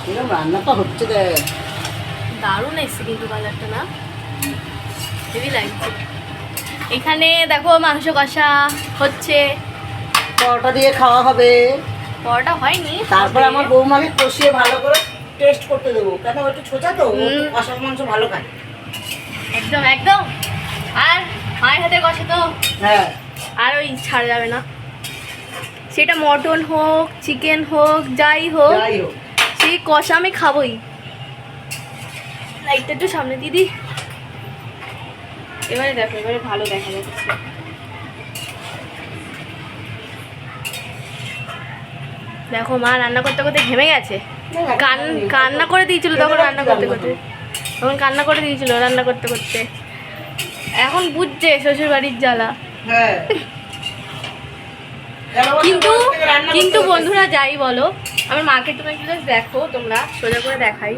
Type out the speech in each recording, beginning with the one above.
এরকম রান্না তো হচ্ছে রে। দারুণ এসছে কিন্তু কালারটা না, হেভি লাগছে। এখানে দেখো মাংস কষা হচ্ছে, পরোটা দিয়ে খাওয়া হবে। পরোটা হয়নি, তারপর হবে। আমার বৌমাকে কষিয়ে ভালো করে টেস্ট করতে দেবো, কেন ও একটু ছোচা তো, ও একটু কষা মাংস ভালো খায়। একদম একদম। আর মায়ের হাতের কষা তো হ্যাঁ, আর ওই ছাড়া যাবে না, সেটা মটন হোক চিকেন হোক যাই হোক, যাই হোক। সেই কষা আমি খাবোই। লাইটটা একটু সামনে দিদি, এবারে দেখো, এবারে ভালো দেখা যাচ্ছে। দেখো মা রান্না করতে করতে ঘেমে গেছে, কান্না করে দিয়েছিল তখন রান্না করতে করতে, তখন কান্না করে দিয়েছিল রান্না করতে করতে। এখন বুঝছে শ্বশুর বাড়ির জ্বালা। হ্যাঁ। কিন্তু কিন্তু বন্ধুরা যাই বলো, আমার মাকে তুমি একটু just দেখো, তোমরা সোজা করে দেখাই,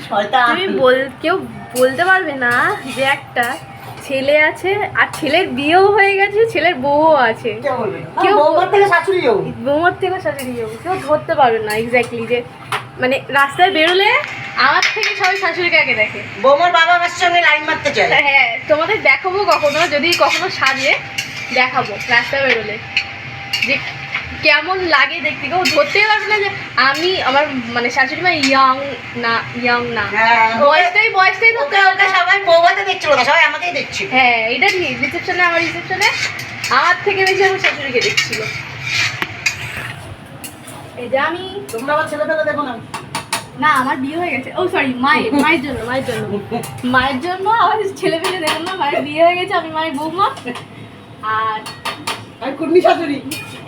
শয়তান। তুমি কেউ বলতে পারবে না যে একটা ছেলে আছে আর ছেলের বিয়েও হয়ে গেছে, ছেলের বউও আছে, কেউ বলবে না। কেউ বৌমার থেকে শাশুড়ি যাবো। বৌমার থেকে শাশুড়ি যাবো, কেউ ধরতে পারবে না এক্স্যাক্টলি যে মানে রাস্তায় বেরোলে আমার থেকে সবাই শাশুড়িকে আগে দেখে। বৌমার বাবা আমার সঙ্গে লাইন মারতে চায়। হ্যাঁ, তোমাদের দেখাবো কখনো, যদি কখনো সাজে দেখাবো রাস্তায় বেরোলে যে কেমন লাগে দেখতে, কেউ ধরতেই পারবে না যে আমি আমার মানে শাশুড়ি মা ইয়াং না, হ্যাঁ, বয়সটাই ধরতে ওকে পারবে ওকে না। সবাই বৌমাতে দেখছিল না, সবাই আমাকেই দেখছিল। হ্যাঁ এটা ঠিক, রিসেপশনে আমার রিসেপশনে আমার থেকে বেশি আমার শাশুড়িকে দেখছিল। এই যে আমি, তোমরা আবার ছেলে পেলে দেখো না। না আমার বিয়ে হয়ে গেছে, ও সরি মায়ের জন্য মায়ের জন্য আমার ছেলে পেলে দেখুন না, মায়ের বিয়ে হয়ে গেছে, আমি মায়ের বৌমা। আর আমি কুর্মি শাশুড়ি।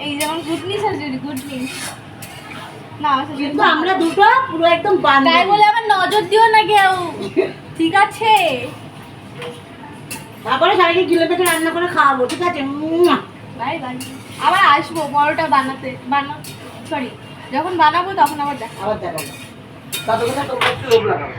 এই যেমন গুডনি শাশুড়ি, গুডনি না আমার শাশুড়ি কিন্তু আমরা দুটো পুরো একদম তাই বান্ধবী। বলে আমার নজর দিও না কেউ, ঠিক আছে? তারপরে সবাইকে গিলে পেটে রান্না করে খাওয়াবো, ঠিক আছে? বাই বাই, আবার আসবো পরোটা সরি যখন বানাবো তখন আবার দেখা। আবার দেখাবো। ততক্ষণ তোমরা একটু লোভ লাগাবো।